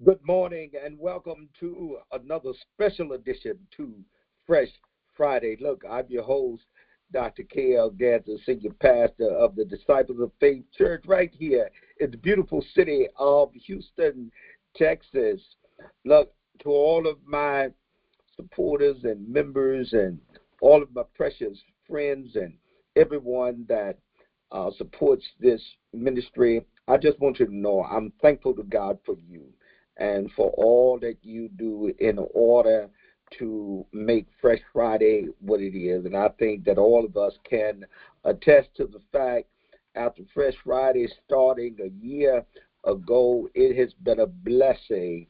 Good morning and welcome to another special edition to Fresh Friday. Look, I'm your host, Dr. K.L.Ganther, Senior Pastor of the Disciples of Faith Church right here in the beautiful city of Houston, Texas. Look, to all of my supporters and members and all of my precious friends and everyone that supports this ministry, I just want you to know I'm thankful to God for you and for all that you do in order to make Fresh Friday what it is. And I think that all of us can attest to the fact after Fresh Friday starting a year ago, it has been a blessing.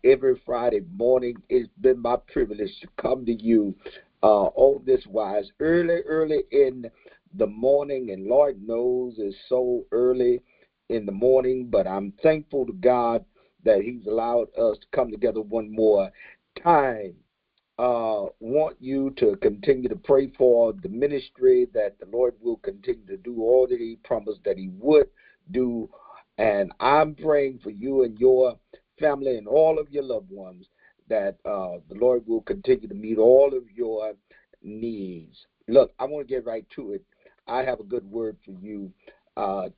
Every Friday morning, it's been my privilege to come to you on this wise, early in the morning, and Lord knows it's so early in the morning, but I'm thankful to God that He's allowed us to come together one more time. Want you to continue to pray for the ministry, that the Lord will continue to do all that He promised that He would do. And I'm praying for you and your family and all of your loved ones that the Lord will continue to meet all of your needs. Look, I want to get right to it. I have a good word for you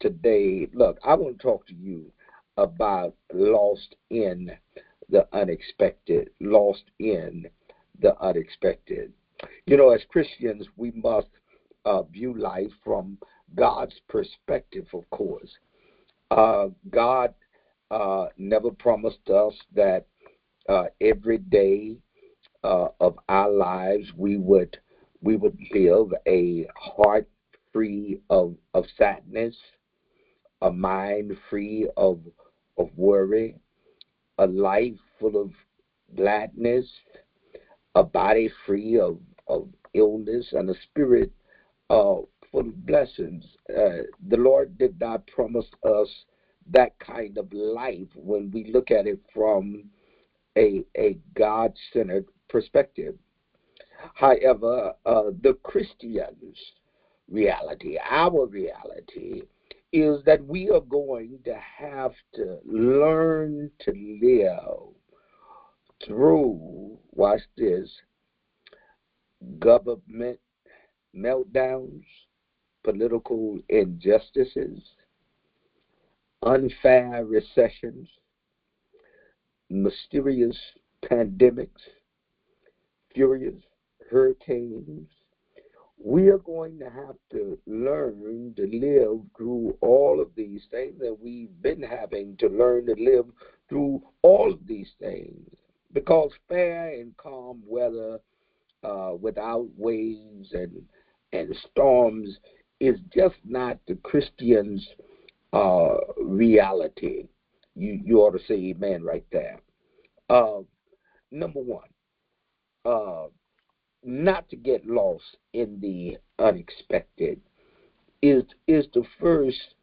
today. Look, I want to talk to you about lost in the unexpected, lost in the unexpected. You know, as Christians, we must view life from God's perspective, of course. God never promised us that every day of our lives we would live a heart free of sadness, a mind free of worry, a life full of gladness, a body free of illness, and a spirit full of blessings. The Lord did not promise us that kind of life when we look at it from a God centered perspective. However, the Christian's reality, our reality, is that we are going to have to learn to live through, watch this, government meltdowns, political injustices, unfair recessions, mysterious pandemics, furious hurricanes. We are going to have to learn to live through all of these things, and we've been having to learn to live through all of these things because fair and calm weather without waves and storms is just not the Christian's reality. You ought to say amen right there. Uh, Number one, uh, not to get lost in the unexpected is to first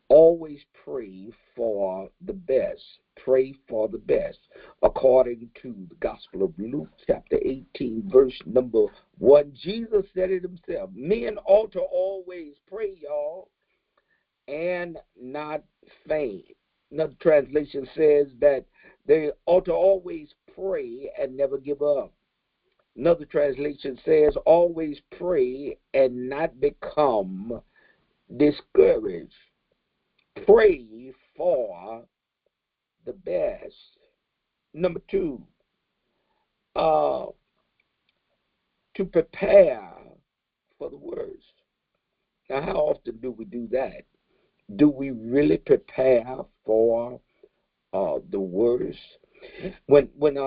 always pray for the best. Pray for the best. According to the Gospel of Luke, chapter 18, verse number 1, Jesus said it himself. Men ought to always pray, y'all, and not faint. Another translation says that they ought to always pray and never give up. Another translation says always pray and not become discouraged. Pray for the best. Number two, uh, to prepare for the worst. Now, how often do we do that? Do we really prepare for the worst? When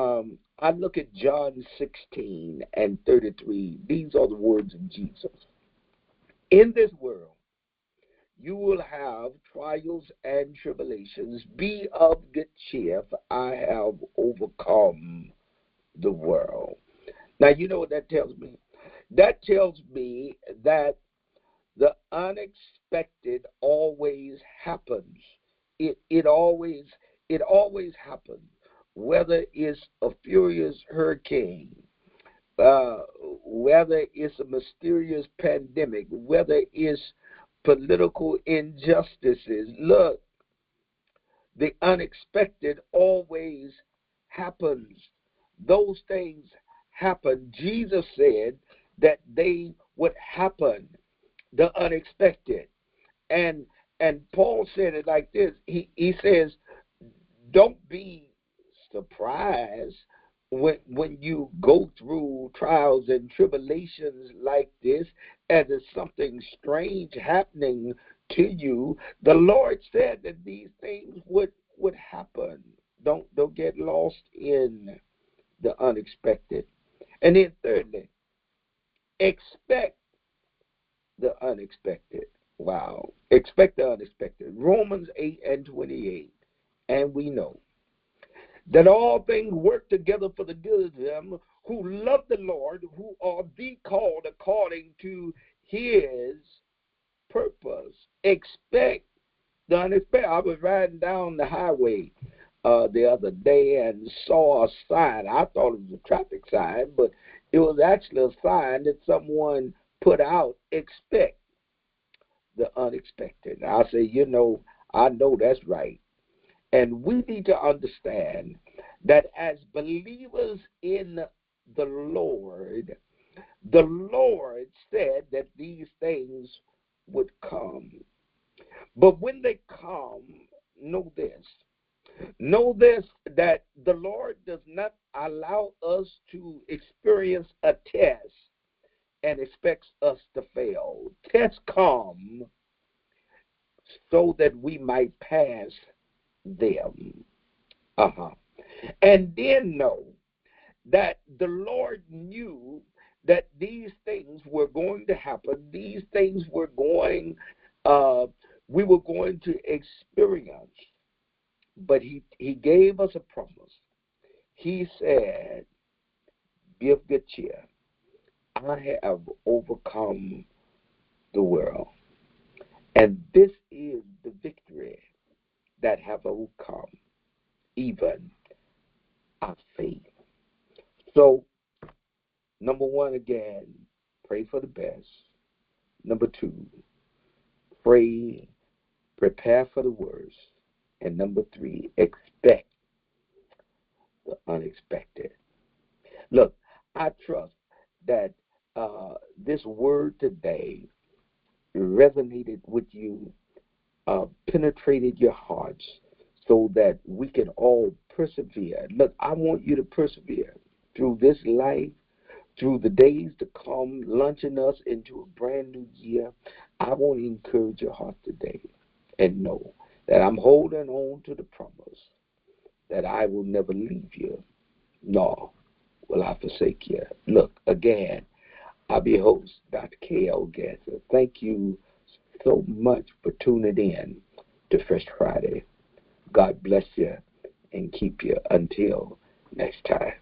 I look at John 16 and 33, these are the words of Jesus. In this world, you will have trials and tribulations. Be of good cheer, for I have overcome the world. Now, you know what that tells me? That tells me that the unexpected always happens. It always happens. Whether it's a furious hurricane, uh, whether it's a mysterious pandemic, whether it's political injustices. Look, The unexpected always happens. Those things happen. Jesus said that they would happen, the unexpected. And Paul said it like this. He says, don't be surprised when you go through trials and tribulations like this, as it's something strange happening to you. The Lord said that these things would happen. Don't get lost in the unexpected. And then thirdly, expect the unexpected. Wow. Expect the unexpected. Romans 8:28. And we know that all things work together for the good of them who love the Lord, who are the called according to his purpose. Expect the unexpected. I was riding down the highway the other day and saw a sign. I thought it was a traffic sign, but it was actually a sign that someone put out, expect the unexpected. I say, I know that's right. And we need to understand that as believers in the Lord said that these things would come. But when they come, know this. Know this, that the Lord does not allow us to experience a test and expects us to fail. Tests come so that we might pass them. And then know that the Lord knew that these things were going to happen. These things were we were going to experience. But he gave us a promise. He said, be of good cheer. I have overcome the world. And this is the victory that have overcome even our faith. So, number one, again, pray for the best. Number two, prepare for the worst. And number three, expect the unexpected. Look, I trust that this word today resonated with you, penetrated your hearts, so that we can all persevere. Look, I want you to persevere through this life, through the days to come, launching us into a brand new year. I want to encourage your heart today and know that I'm holding on to the promise that I will never leave you, nor will I forsake you. Look, again, I'll be your host, Dr. K.L.Ganther. Thank you so much for tuning in to Fresh Friday. God bless you and keep you until next time.